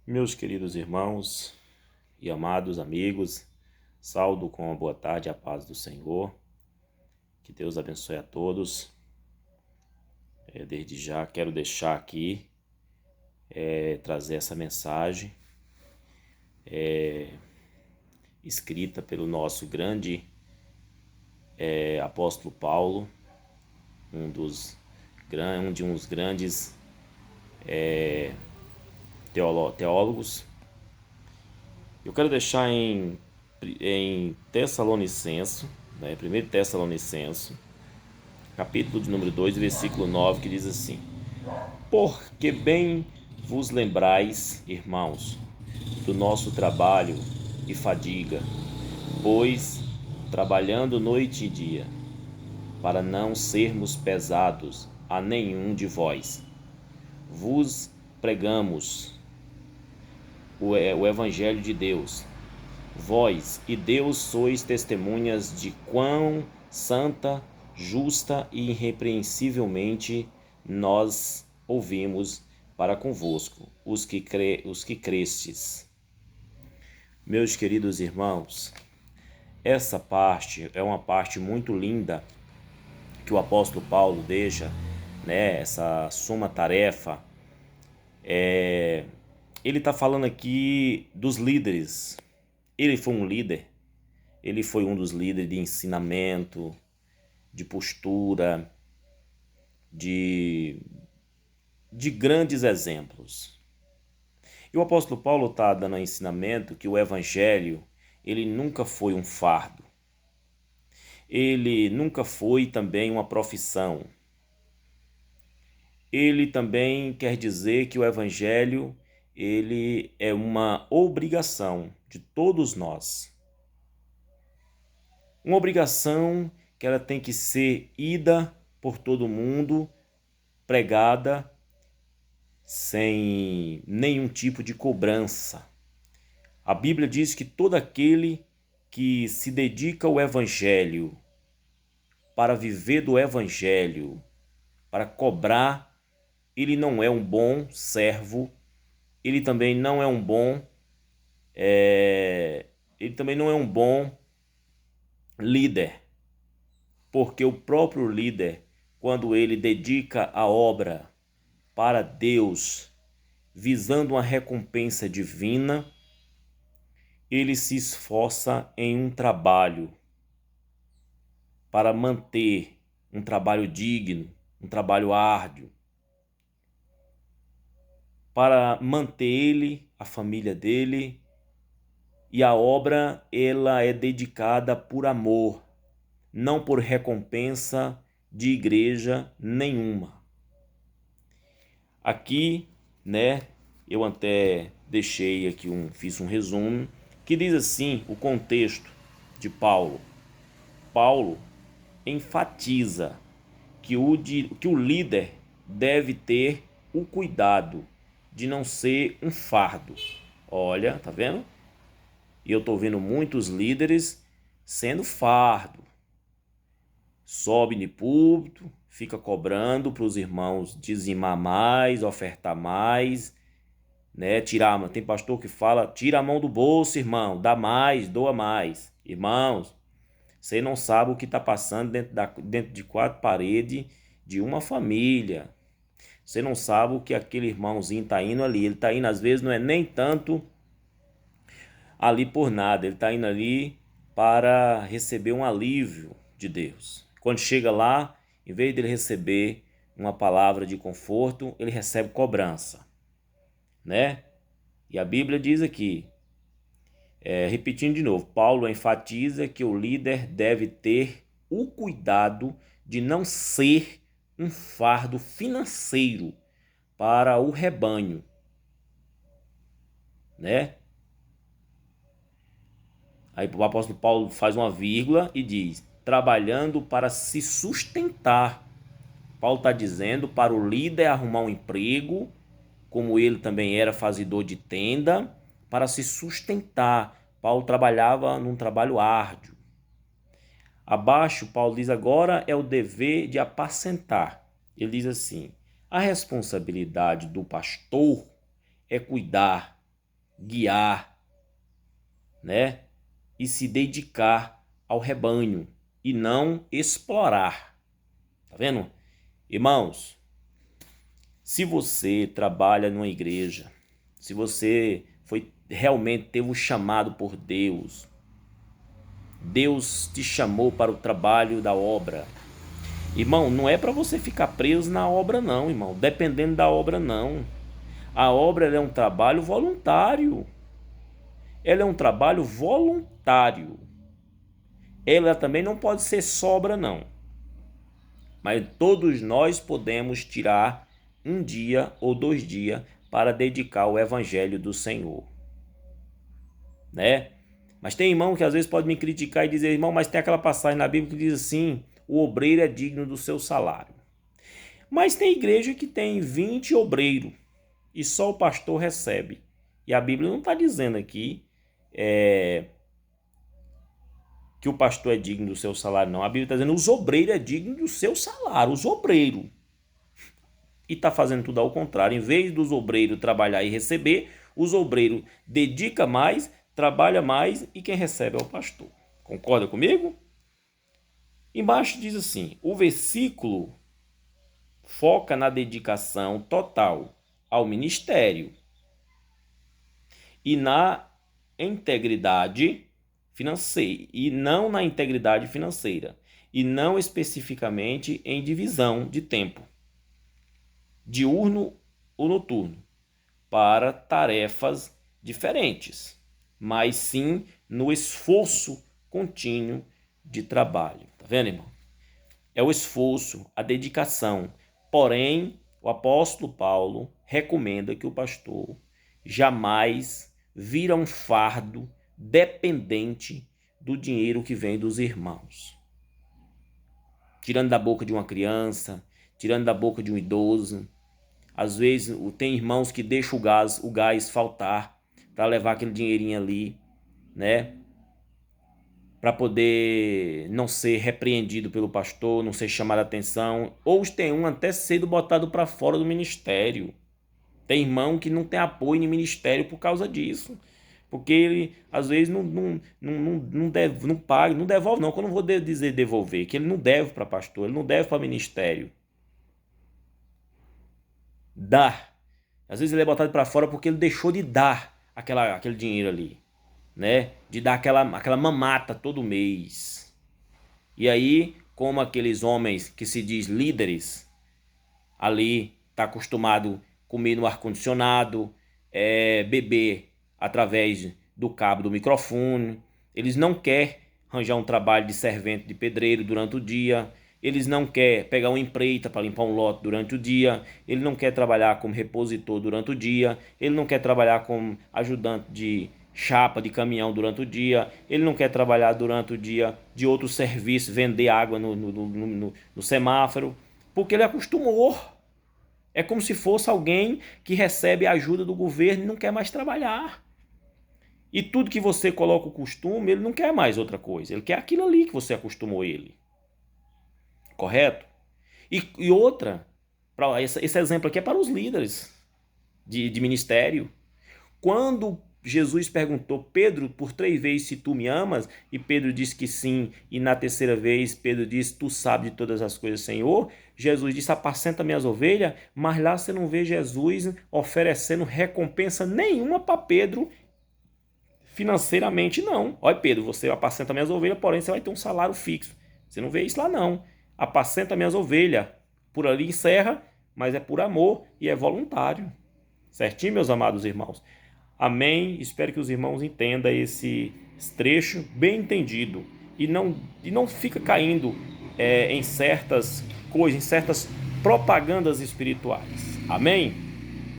Meus queridos irmãos e amados amigos, saúdo com a boa tarde a paz do Senhor. Que Deus abençoe a todos. Desde já quero deixar aqui, trazer essa mensagem escrita pelo nosso grande apóstolo Paulo, um de uns grandes teólogos. Eu quero deixar em Tessalonicenses, né, 1 Tessalonicenses, capítulo de número 2, versículo 9, que diz assim: Porque bem vos lembrais, irmãos, do nosso trabalho e fadiga, pois, trabalhando noite e dia, para não sermos pesados a nenhum de vós, vos pregamos o Evangelho de Deus. Vós e Deus sois testemunhas de quão santa, justa e irrepreensivelmente nós ouvimos para convosco, os que crestes. Meus queridos irmãos, essa parte é uma parte muito linda que o apóstolo Paulo deixa, né? Essa suma tarefa. Ele está falando aqui dos líderes. Ele foi um líder. Ele foi um dos líderes de ensinamento, de postura, de grandes exemplos. E o apóstolo Paulo está dando ensinamento que o evangelho, ele nunca foi um fardo. Ele nunca foi também uma profissão. Ele também quer dizer que o evangelho, ele é uma obrigação de todos nós. Uma obrigação que ela tem que ser ida por todo mundo, pregada sem nenhum tipo de cobrança. A Bíblia diz que todo aquele que se dedica ao Evangelho, para viver do Evangelho, para cobrar, ele não é um bom servo, ele também não é um bom líder, porque o próprio líder, quando ele dedica a obra para Deus, visando uma recompensa divina, ele se esforça em um trabalho para manter um trabalho digno, um trabalho árduo, para manter ele, a família dele, e a obra ela é dedicada por amor, não por recompensa de igreja nenhuma. Aqui, né, eu até deixei aqui fiz um resumo, que diz assim, o contexto de Paulo. Paulo enfatiza que o líder deve ter o cuidado de não ser um fardo. Olha, tá vendo? E eu tô vendo muitos líderes sendo fardo. Sobe de púlpito, fica cobrando para os irmãos dizimar mais, ofertar mais, né? Tem pastor que fala, tira a mão do bolso, irmão, dá mais, doa mais. Irmãos, você não sabe o que está passando dentro de quatro paredes de uma família. Você não sabe o que aquele irmãozinho está indo ali. Ele está indo, às vezes, não é nem tanto ali por nada. Ele está indo ali para receber um alívio de Deus. Quando chega lá, em vez dele receber uma palavra de conforto, ele recebe cobrança, né? E a Bíblia diz aqui, repetindo de novo, Paulo enfatiza que o líder deve ter o cuidado de não ser um fardo financeiro para o rebanho, né? Aí o apóstolo Paulo faz uma vírgula e diz, trabalhando para se sustentar. Paulo está dizendo para o líder arrumar um emprego, como ele também era fazedor de tenda, para se sustentar. Paulo trabalhava num trabalho árduo. Abaixo, Paulo diz agora é o dever de apacentar. Ele diz assim, a responsabilidade do pastor é cuidar guiar, né? E se dedicar ao rebanho e não explorar. Tá vendo? Irmãos, se você trabalha numa igreja, se você realmente teve o chamado por Deus, Deus te chamou para o trabalho da obra. Irmão, não é para você ficar preso na obra não, irmão. Dependendo da obra não. A obra é um trabalho voluntário. Ela é um trabalho voluntário. Ela também não pode ser sobra não. Mas todos nós podemos tirar um dia ou 2 dias para dedicar ao evangelho do Senhor, né? Mas tem irmão que às vezes pode me criticar e dizer, irmão, mas tem aquela passagem na Bíblia que diz assim, o obreiro é digno do seu salário. Mas tem igreja que tem 20 obreiros e só o pastor recebe. E a Bíblia não está dizendo aqui que o pastor é digno do seu salário, não. A Bíblia está dizendo que os obreiros é digno do seu salário, os obreiros. E está fazendo tudo ao contrário. Em vez dos obreiros trabalhar e receber, os obreiros dedicam mais, trabalham mais e quem recebe é o pastor. Concorda comigo? Embaixo diz assim, o versículo foca na dedicação total ao ministério e na integridade financeira, e não na integridade financeira, e não especificamente em divisão de tempo, diurno ou noturno, para tarefas diferentes, mas sim no esforço contínuo de trabalho. Tá vendo, irmão? É o esforço, a dedicação. Porém, o apóstolo Paulo recomenda que o pastor jamais vira um fardo dependente do dinheiro que vem dos irmãos. Tirando da boca de uma criança, tirando da boca de um idoso. Às vezes tem irmãos que deixam o gás faltar para levar aquele dinheirinho ali, né? Para poder não ser repreendido pelo pastor, não ser chamado a atenção. Ou tem um até sendo botado para fora do ministério. Tem irmão que não tem apoio no ministério por causa disso. Porque ele, às vezes, não paga, não devolve não. Quando eu vou dizer devolver, que ele não deve para pastor, ele não deve para ministério. Dar. Às vezes ele é botado para fora porque ele deixou de dar aquele dinheiro ali, né? De dar aquela mamata todo mês. E aí, como aqueles homens que se diz líderes, ali tá acostumado a comer no ar-condicionado, beber através do cabo do microfone, eles não querem arranjar um trabalho de servente de pedreiro durante o dia, eles não querem pegar uma empreita para limpar um lote durante o dia, ele não quer trabalhar como repositor durante o dia, ele não quer trabalhar como ajudante de chapa de caminhão durante o dia, ele não quer trabalhar durante o dia de outro serviço, vender água no semáforo, porque ele acostumou. É como se fosse alguém que recebe a ajuda do governo e não quer mais trabalhar. E tudo que você coloca o costume, ele não quer mais outra coisa. Ele quer aquilo ali que você acostumou ele. Correto? E outra, esse exemplo aqui é para os líderes de ministério. Quando Jesus perguntou, Pedro, por 3 vezes se tu me amas, e Pedro disse que sim, e na terceira vez Pedro disse, tu sabes de todas as coisas, Senhor. Jesus disse, apacenta minhas ovelhas, mas lá você não vê Jesus oferecendo recompensa nenhuma para Pedro financeiramente, não. Olha, Pedro, você apacenta minhas ovelhas, porém você vai ter um salário fixo. Você não vê isso lá, não. Apacenta minhas ovelhas. Por ali encerra, mas é por amor e é voluntário. Certinho, meus amados irmãos? Amém. Espero que os irmãos entendam esse trecho bem entendido e não fica caindo em certas coisas, em certas propagandas espirituais. Amém?